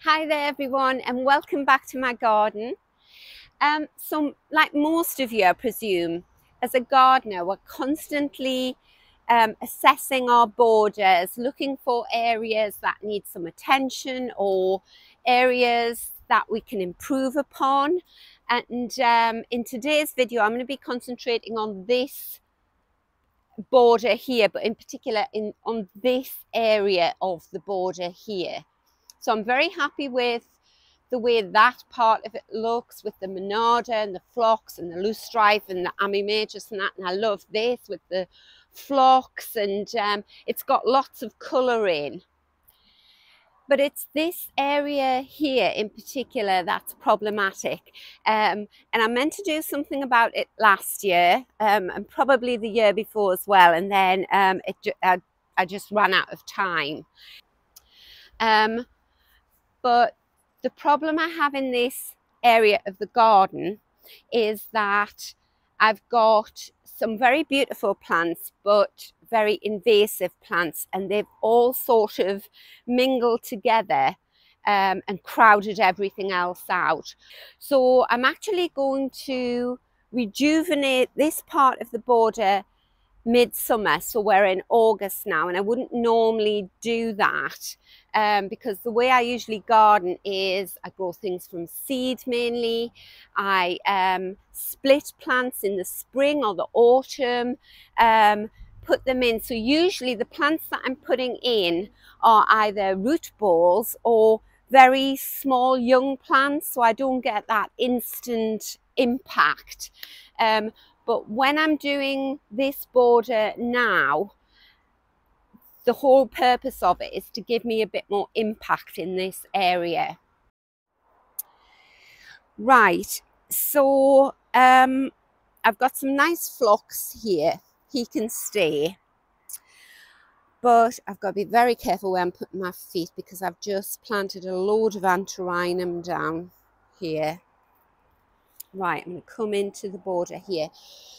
Hi there everyone, and welcome back to my garden. So like most of you, I presume, as a gardener, we're constantly assessing our borders, looking for areas that need some attention or areas that we can improve upon. And in today's video, I'm going to be concentrating on this border here, but in particular on this area of the border here. So I'm very happy with the way that part of it looks, with the monarda and the phlox and the loosestrife and the amimagus and that. And I love this with the phlox, and it's got lots of colour in. But it's this area here in particular that's problematic. And I meant to do something about it last year, and probably the year before as well. And then I just ran out of time. But the problem I have in this area of the garden is that I've got some very beautiful plants, but very invasive plants, and they've all sort of mingled together and crowded everything else out. So I'm actually going to rejuvenate this part of the border midsummer. So we're in August now, and I wouldn't normally do that because the way I usually garden is I grow things from seed mainly. I split plants in the spring or the autumn, put them in. So usually the plants that I'm putting in are either root balls or very small young plants, so I don't get that instant impact. But when I'm doing this border now, the whole purpose of it is to give me a bit more impact in this area. Right, so I've got some nice phlox here. He can stay. But I've got to be very careful where I'm putting my feet, because I've just planted a load of anthurium down here. Right, I'm going to come into the border here.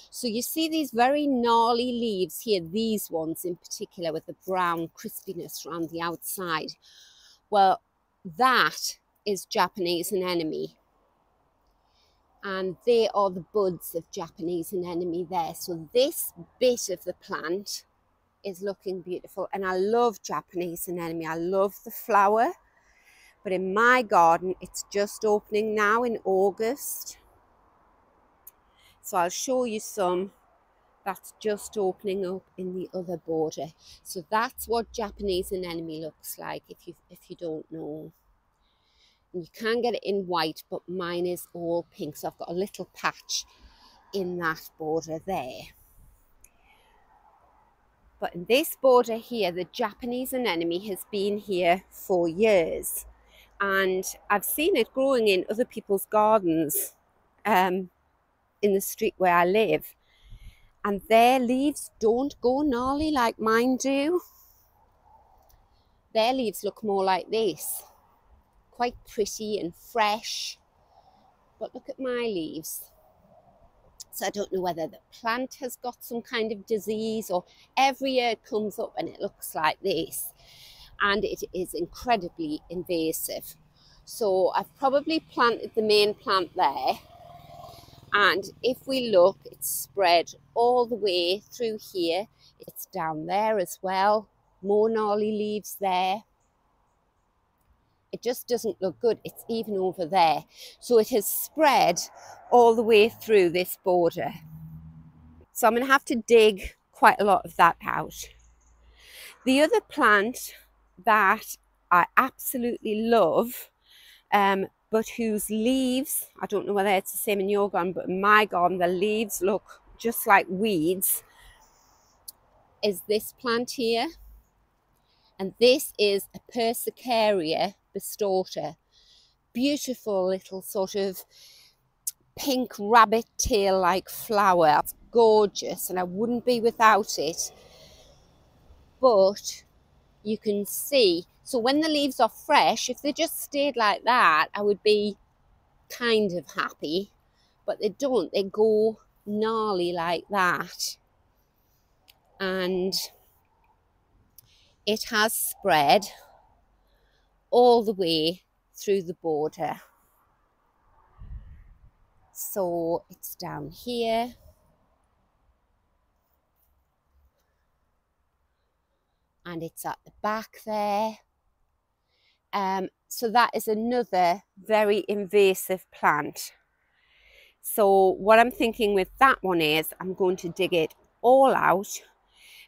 So you see these very gnarly leaves here, these ones in particular with the brown crispiness around the outside. Well, that is Japanese anemone. And they are the buds of Japanese anemone there. So this bit of the plant is looking beautiful. And I love Japanese anemone. I love the flower. But in my garden, it's just opening now in August. So I'll show you some that's just opening up in the other border. So that's what Japanese anemone looks like, if you don't know. And you can get it in white, but mine is all pink. So I've got a little patch in that border there. But in this border here, the Japanese anemone has been here for years. And I've seen it growing in other people's gardens in the street where I live. And their leaves don't go gnarly like mine do. Their leaves look more like this, quite pretty and fresh. But look at my leaves. So I don't know whether the plant has got some kind of disease, or every year it comes up and it looks like this. And it is incredibly invasive. So I've probably planted the main plant there. And if we look, it's spread all the way through here. It's down there as well. More gnarly leaves there. It just doesn't look good. It's even over there. So it has spread all the way through this border. So I'm going to have to dig quite a lot of that out. The other plant that I absolutely love, but whose leaves, I don't know whether it's the same in your garden, but in my garden, the leaves look just like weeds, is this plant here. And this is a Persicaria bastata. Beautiful little sort of pink rabbit tail-like flower. It's gorgeous, and I wouldn't be without it. But you can see, so when the leaves are fresh, if they just stayed like that, I would be kind of happy. But they don't. They go gnarly like that. And it has spread all the way through the border. So it's down here. And it's at the back there. So that is another very invasive plant. So what I'm thinking with that one is I'm going to dig it all out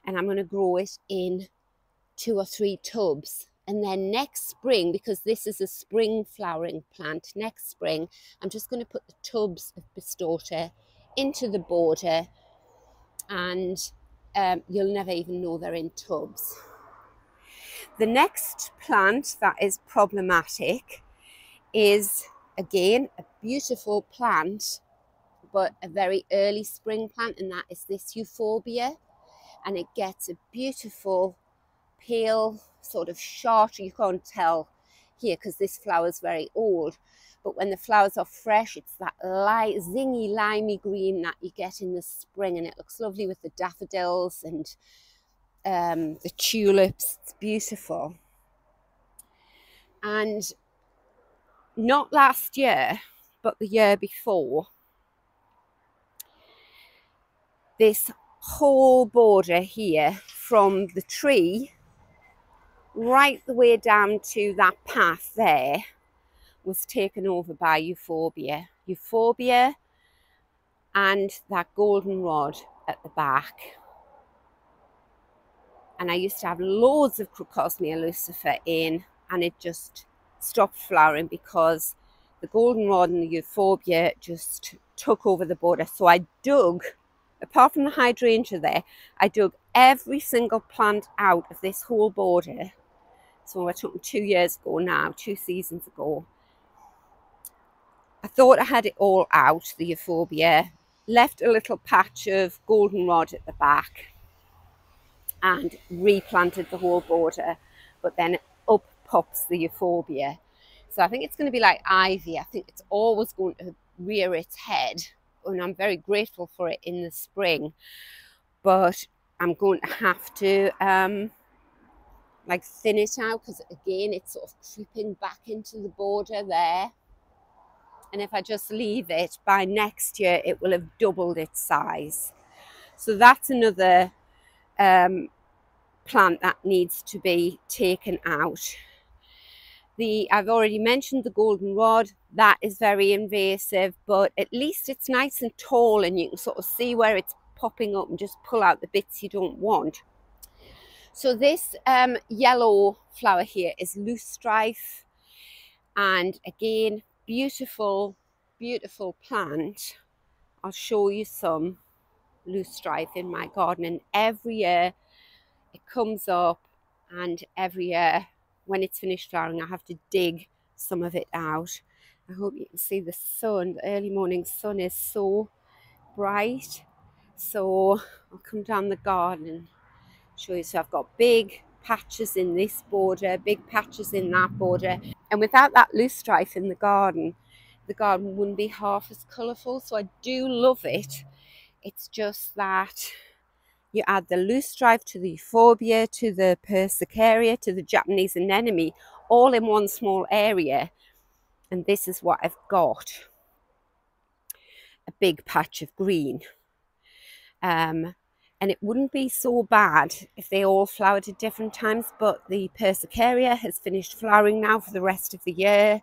and I'm going to grow it in 2 or 3 tubs. And then next spring, because this is a spring flowering plant, next spring, I'm just going to put the tubs of Bistota into the border and you'll never even know they're in tubs. The next plant that is problematic is, again, a beautiful plant, but a very early spring plant, and that is this euphorbia. And it gets a beautiful pale sort of shot. You can't tell here because this flower is very old, but when the flowers are fresh, it's that light, zingy, limey green that you get in the spring, and it looks lovely with the daffodils and the tulips. It's beautiful. And not last year, but the year before, this whole border here from the tree right the way down to that path there was taken over by euphorbia. Euphorbia and that goldenrod at the back. And I used to have loads of Crocosmia lucifer in, and it just stopped flowering because the goldenrod and the euphorbia just took over the border. So I dug, apart from the hydrangea there, I dug every single plant out of this whole border. So I took them 2 years ago now, 2 seasons ago. I thought I had it all out, the euphorbia, left a little patch of goldenrod at the back and replanted the whole border, but then up pops the euphorbia. So I think it's going to be like ivy. I think it's always going to rear its head, and I'm very grateful for it in the spring, but I'm going to have to like thin it out, because again it's sort of creeping back into the border there. And if I just leave it, by next year it will have doubled its size. So that's another plant that needs to be taken out. I've already mentioned the goldenrod. That is very invasive, but at least it's nice and tall and you can sort of see where it's popping up and just pull out the bits you don't want. So this yellow flower here is loosestrife, and again, beautiful, beautiful plant. I'll show you some loosestrife in my garden, and every year it comes up, and every year when it's finished flowering I have to dig some of it out. I hope you can see the sun. The early morning sun is so bright. So I'll come down the garden and show you. So I've got big patches in this border, big patches in that border, and without that loosestrife in the garden wouldn't be half as colourful. So I do love it. It's just that you add the loosestrife to the euphorbia, to the persicaria, to the Japanese anemone, all in one small area, and this is what I've got, a big patch of green. And it wouldn't be so bad if they all flowered at different times, but the persicaria has finished flowering now for the rest of the year.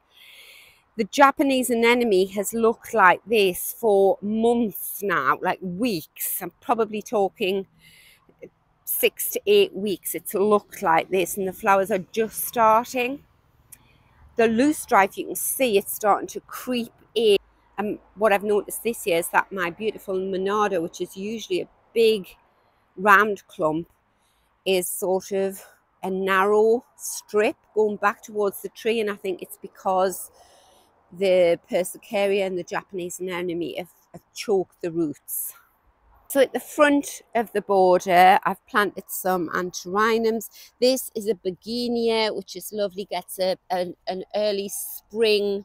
The Japanese anemone has looked like this for months now, like weeks. I'm probably talking 6 to 8 weeks it's looked like this, and the flowers are just starting. The loosestrife, you can see it's starting to creep in. And what I've noticed this year is that my beautiful monarda, which is usually a big round clump, is sort of a narrow strip going back towards the tree, and I think it's because the persicaria and the Japanese anemone have choked the roots. So at the front of the border I've planted some antirrhinums. This is a begonia, which is lovely, gets an early spring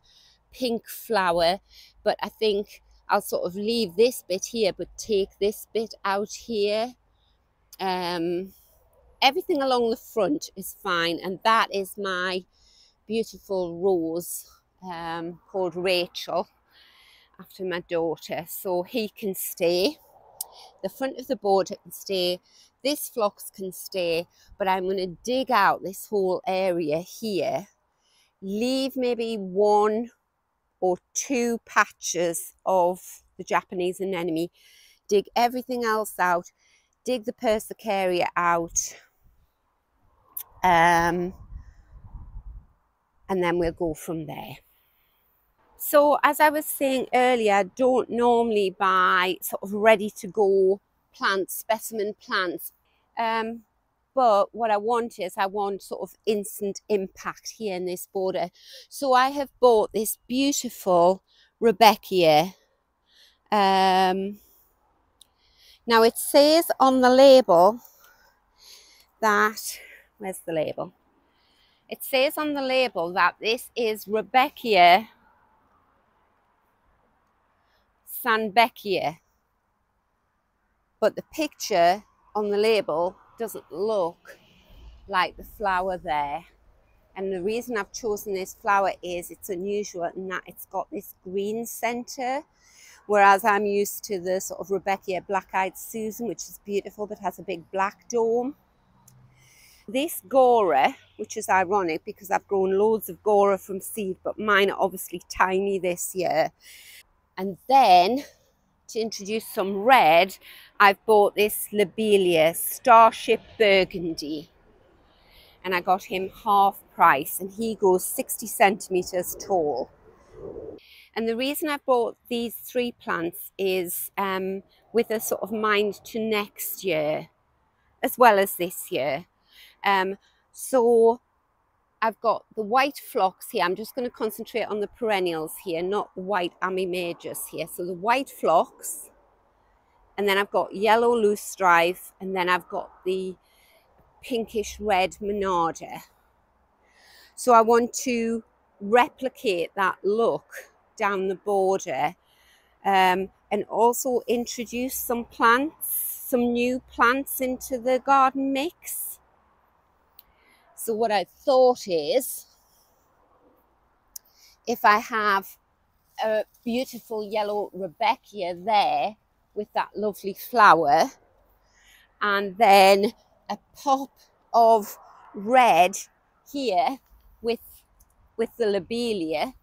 pink flower, but I think I'll sort of leave this bit here but take this bit out here. Everything along the front is fine, and that is my beautiful rose called Rachel, after my daughter, so he can stay. The front of the border can stay, this phlox can stay, but I'm going to dig out this whole area here, leave maybe 1 or 2 patches of the Japanese anemone, dig everything else out, dig the persicaria out, and then we'll go from there. So as I was saying earlier, I don't normally buy sort of ready to go plants, specimen plants. But what I want is, I want sort of instant impact here in this border. So I have bought this beautiful Rebecca. Now it says on the label that, where's the label? It says on the label that this is Rebecca Sanbeckia, but the picture on the label doesn't look like the flower there. And the reason I've chosen this flower is it's unusual in that it's got this green centre, whereas I'm used to the sort of Rebecca Black-Eyed Susan, which is beautiful but has a big black dome. This Gora, which is ironic because I've grown loads of Gora from seed, but mine are obviously tiny this year. And then to introduce some red, I've bought this Lobelia Starship Burgundy, and I got him half price, and he grows 60 centimeters tall. And the reason I bought these 3 plants is with a sort of mind to next year as well as this year. So I've got the white phlox here. I'm just going to concentrate on the perennials here, not the white amimajus here. So the white phlox, and then I've got yellow loosestrife, and then I've got the pinkish red monarda. So I want to replicate that look down the border, and also introduce some plants, some new plants into the garden mix. So what I thought is, if I have a beautiful yellow Rebecca there with that lovely flower, and then a pop of red here with the lobelia,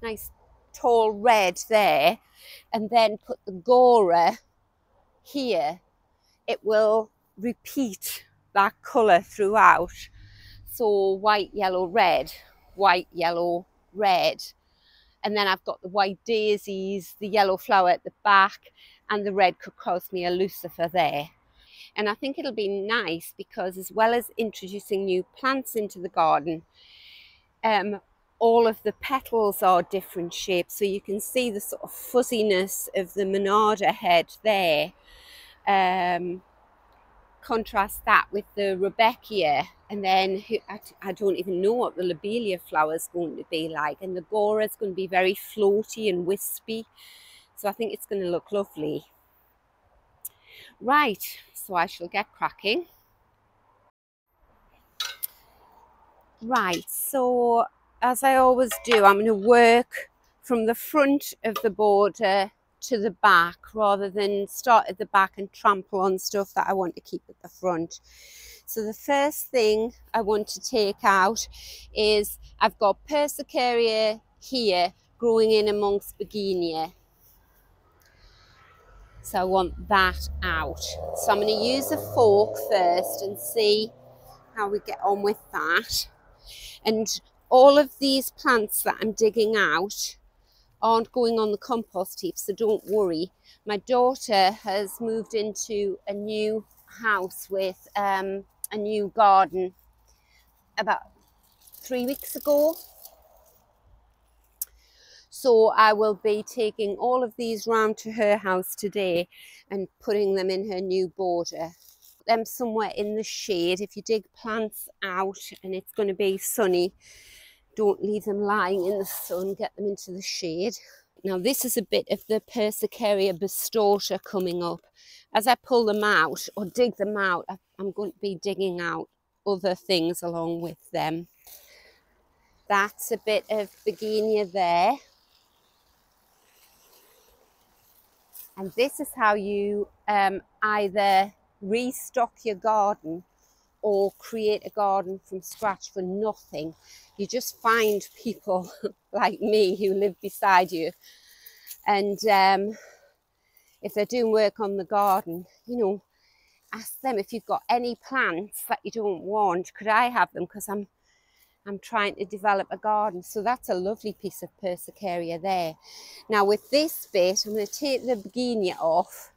nice tall red there, and then put the Gora here, it will repeat that colour throughout. So white, yellow, red, white, yellow, red. And then I've got the white daisies, the yellow flower at the back, and the red Cocosmia lucifer there. And I think it'll be nice because, as well as introducing new plants into the garden, all of the petals are different shapes. So you can see the sort of fuzziness of the monarda head there. Contrast that with the Rebecca, and then I don't even know what the lobelia flower is going to be like, and the Gora is going to be very floaty and wispy, so I think it's going to look lovely. Right, so I shall get cracking. Right, so as I always do, I'm going to work from the front of the border to the back, rather than start at the back and trample on stuff that I want to keep at the front. So the first thing I want to take out is, I've got persicaria here growing in amongst begonia. So I want that out. So I'm going to use a fork first and see how we get on with that. And all of these plants that I'm digging out aren't going on the compost heap, so don't worry. My daughter has moved into a new house with a new garden about 3 weeks ago. So I will be taking all of these round to her house today and putting them in her new border. Put them somewhere in the shade. If you dig plants out and it's going to be sunny, don't leave them lying in the sun, get them into the shade. Now this is a bit of the Persicaria bastota coming up. As I pull them out or dig them out, I'm going to be digging out other things along with them. That's a bit of begonia there. And this is how you either restock your garden or create a garden from scratch for nothing. You just find people like me who live beside you, and if they're doing work on the garden, you know, ask them if you've got any plants that you don't want, could I have them, because I'm trying to develop a garden. So that's a lovely piece of persicaria there. Now with this bit, I'm going to take the begonia off,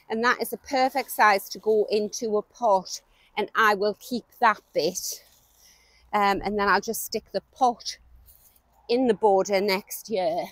and that is a perfect size to go into a pot, and I will keep that bit, and then I'll just stick the pot in the border next year.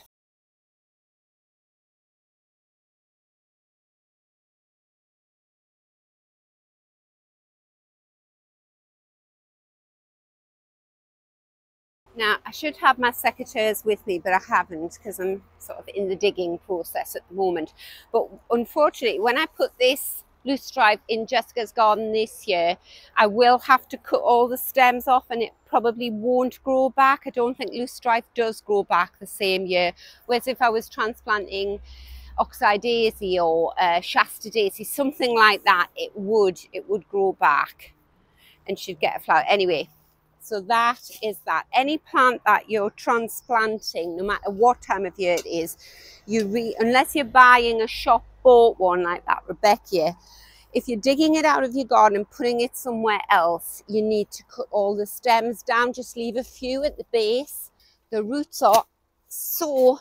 Now, I should have my secateurs with me, but I haven't because I'm sort of in the digging process at the moment. But unfortunately, when I put this loosestrife in Jessica's garden this year, I will have to cut all the stems off, and it probably won't grow back. I don't think loosestrife does grow back the same year. Whereas if I was transplanting oxeye daisy or Shasta daisy, something like that, it would grow back and she'd get a flower. Anyway, so that is that. Any plant that you're transplanting, no matter what time of year it is, unless you're buying a shop bought one like that Rebecca, if you're digging it out of your garden and putting it somewhere else, you need to cut all the stems down. Just leave a few at the base. The roots are so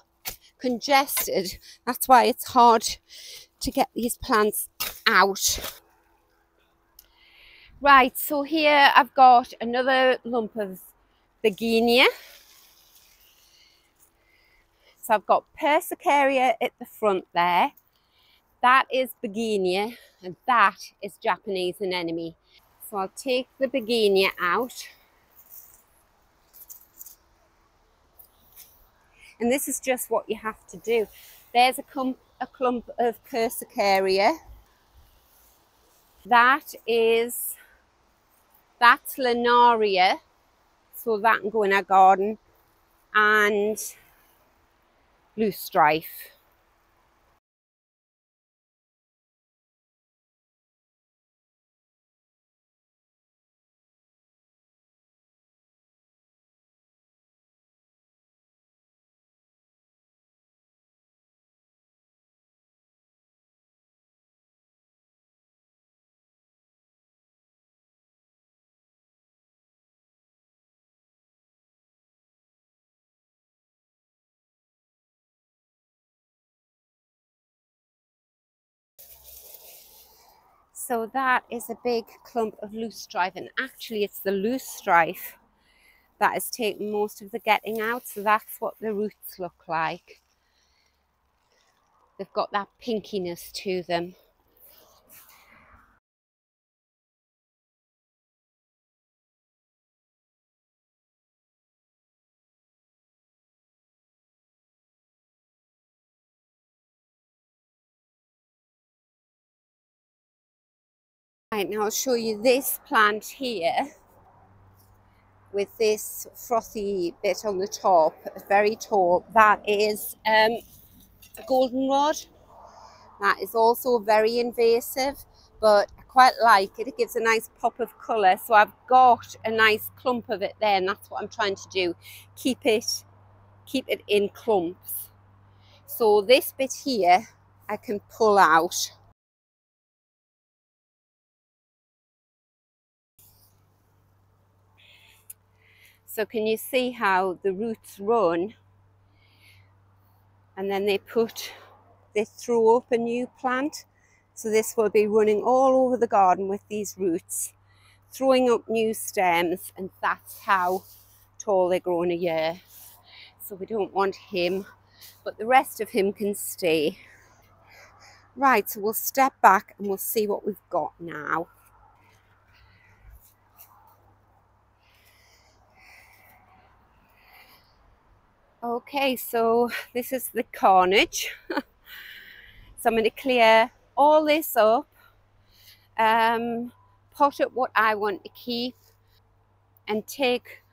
congested. That's why it's hard to get these plants out. Right, so here I've got another lump of begonia. So I've got persicaria at the front there. That is begonia, and that is Japanese anemone. So I'll take the begonia out. And this is just what you have to do. There's a clump of persicaria. That's Linaria. So that can go in our garden. And loosestrife. So that is a big clump of loosestrife, and actually it's the loosestrife that has taken most of the getting out. So that's what the roots look like. They've got that pinkiness to them. Right, now I'll show you this plant here with this frothy bit on the top, very tall. That is a goldenrod. That is also very invasive, but I quite like it. It gives a nice pop of colour. So I've got a nice clump of it there, and that's what I'm trying to do. Keep it in clumps. So this bit here I can pull out. So can you see how the roots run, and then they throw up a new plant. So this will be running all over the garden with these roots, throwing up new stems, and that's how tall they grow in a year. So we don't want him, but the rest of him can stay. Right, so we'll step back and we'll see what we've got now. Okay, so this is the carnage. So I'm going to clear all this up, pot up what I want to keep, and take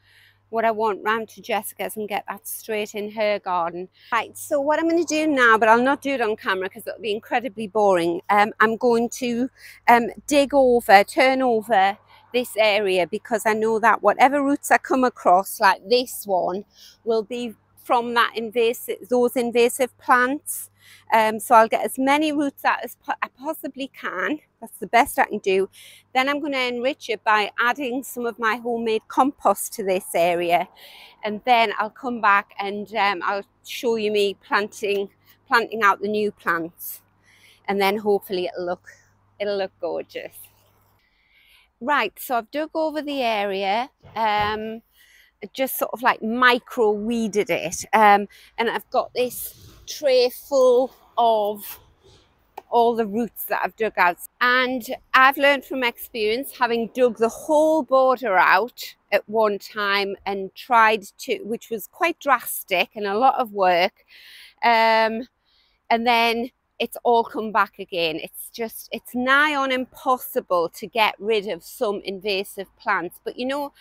what I want round to Jessica's and get that straight in her garden. Right, so what I'm going to do now, but I'll not do it on camera because it'll be incredibly boring. I'm going to turn over this area, because I know that whatever roots I come across, like this one, will be from those invasive plants. So I'll get as many roots out as I possibly can. That's the best I can do. Then I'm going to enrich it by adding some of my homemade compost to this area, and then I'll come back and I'll show you me planting out the new plants, and then hopefully it'll look gorgeous. Right, so I've dug over the area, just sort of like micro weeded it, and I've got this tray full of all the roots that I've dug out. And I've learned from experience, having dug the whole border out at one time and tried to, which was quite drastic and a lot of work, and then it's all come back again. It's nigh on impossible to get rid of some invasive plants, but you know,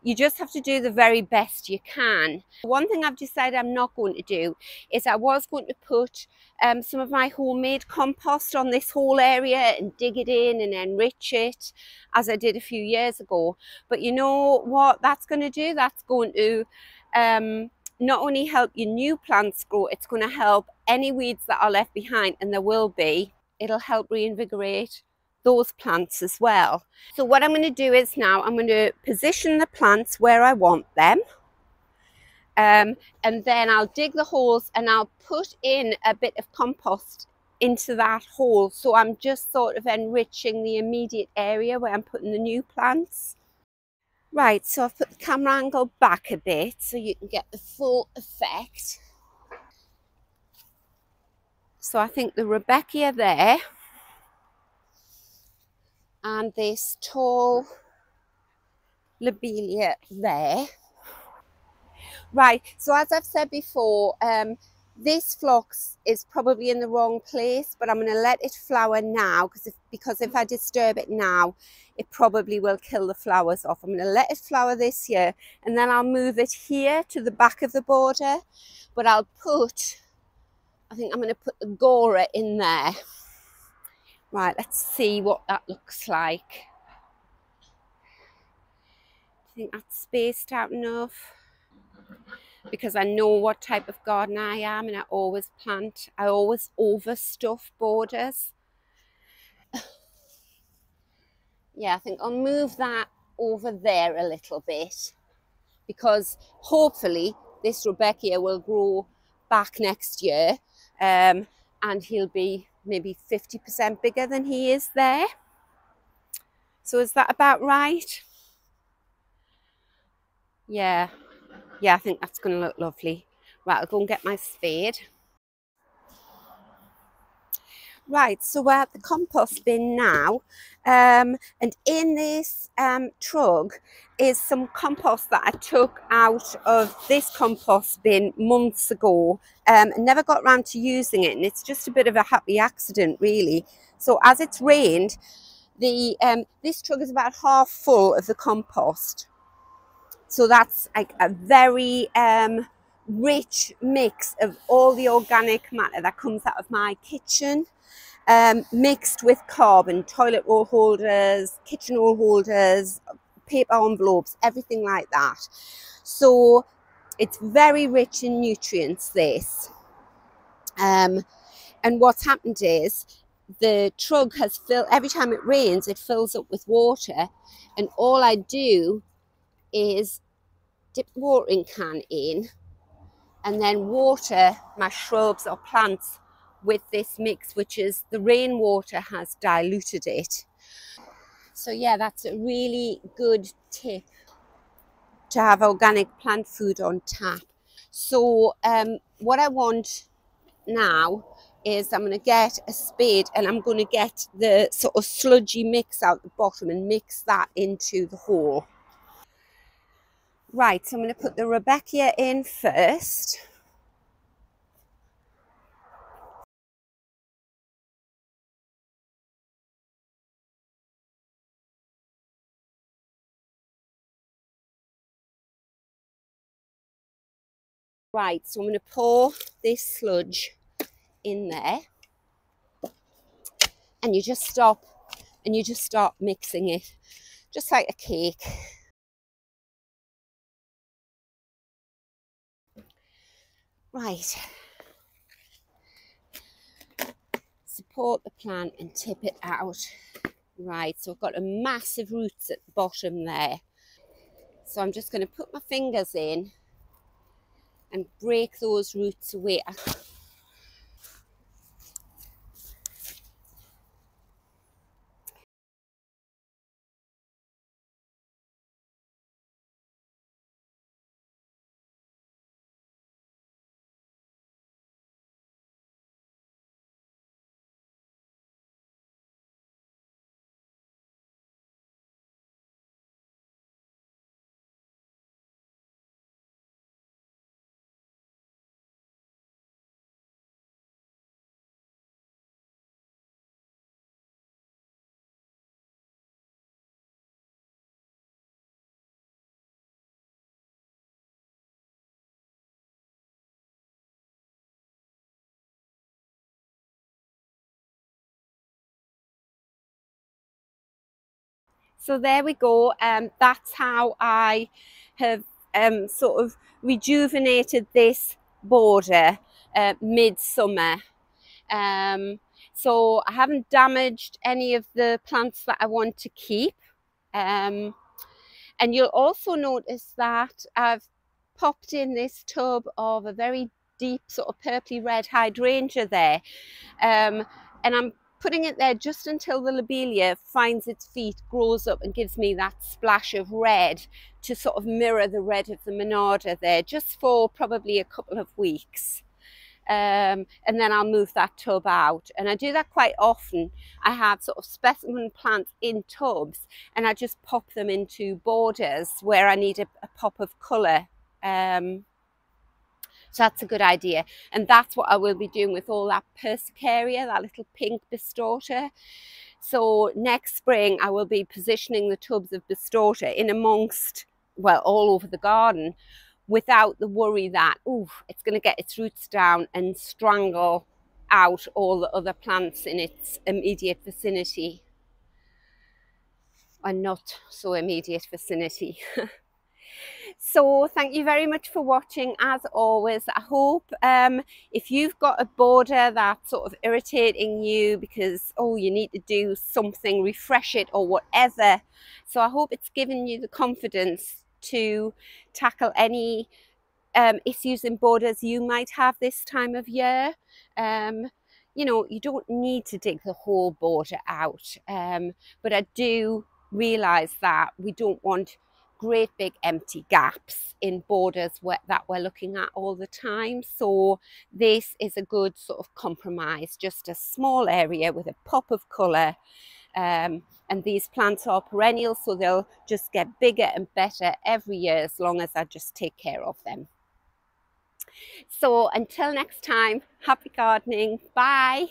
you just have to do the very best you can. One thing I've decided I'm not going to do is I was going to put some of my homemade compost on this whole area and dig it in and enrich it, as I did a few years ago. But you know what that's going to do? That's going to not only help your new plants grow, it's going to help any weeds that are left behind, and there will be. It'll help reinvigorate those plants as well. So what I'm going to do is now I'm going to position the plants where I want them, and then I'll dig the holes and I'll put in a bit of compost into that hole. So I'm just sort of enriching the immediate area where I'm putting the new plants. Right, so I've put the camera angle back a bit so you can get the full effect. So I think the Rebecca there and this tall lobelia there. Right, so as I've said before, this phlox is probably in the wrong place, but I'm going to let it flower now, because if I disturb it now, it probably will kill the flowers off. I'm going to let it flower this year, and then I'll move it here to the back of the border, but I think I'm going to put the Gora in there. Right, let's see what that looks like. Do you think that's spaced out enough? Because I know what type of garden I am, and I always overstuff borders. Yeah, I think I'll move that over there a little bit, because hopefully this Rebecca will grow back next year, and he'll be maybe 50% bigger than he is there. So is that about right? Yeah, I think that's going to look lovely. Right, I'll go and get my spade. Right, so we're at the compost bin now, and in this trug is some compost that I took out of this compost bin months ago, and never got around to using it, and it's just a bit of a happy accident really. So as it's rained, this trug is about half full of the compost. So that's like a very rich mix of all the organic matter that comes out of my kitchen, mixed with carbon, toilet roll holders, kitchen roll holders, paper envelopes, everything like that. So it's very rich in nutrients, this. And what's happened is the trug has filled, every time it rains, it fills up with water, and all I do is dip the watering can in and then water my shrubs or plants with this mix, which is the rainwater has diluted it. So yeah, that's a really good tip, to have organic plant food on tap. So what I want now is I'm going to get a spade and I'm going to get the sort of sludgy mix out the bottom and mix that into the hole. Right, so I'm going to put the Rebecca in first. Right, so I'm going to pour this sludge in there, and you just stop and you just start mixing it, just like a cake. Right, support the plant and tip it out. Right, so I've got a massive roots at the bottom there. So I'm just going to put my fingers in and break those roots away. So there we go. That's how I have sort of rejuvenated this border midsummer. So I haven't damaged any of the plants that I want to keep. And you'll also notice that I've popped in this tub of a very deep sort of purpley red hydrangea there. And I'm putting it there just until the lobelia finds its feet, grows up and gives me that splash of red to sort of mirror the red of the monarda there, just for probably a couple of weeks. And then I'll move that tub out, and I do that quite often. I have sort of specimen plants in tubs and I just pop them into borders where I need a pop of colour. So that's a good idea, and that's what I will be doing with all that persicaria, that little pink bistorta. So next spring I will be positioning the tubs of bistorta in amongst, well, all over the garden, without the worry that, oh, it's going to get its roots down and strangle out all the other plants in its immediate vicinity, or not so immediate vicinity. So thank you very much for watching. As always, I hope if you've got a border that's sort of irritating you because, oh, you need to do something, refresh it or whatever. So I hope it's given you the confidence to tackle any issues in borders you might have this time of year. You know, you don't need to dig the whole border out, but I do realise that we don't want great big empty gaps in borders that we're looking at all the time. So this is a good sort of compromise, just a small area with a pop of colour. And these plants are perennial, so they'll just get bigger and better every year as long as I just take care of them. So until next time, happy gardening. Bye.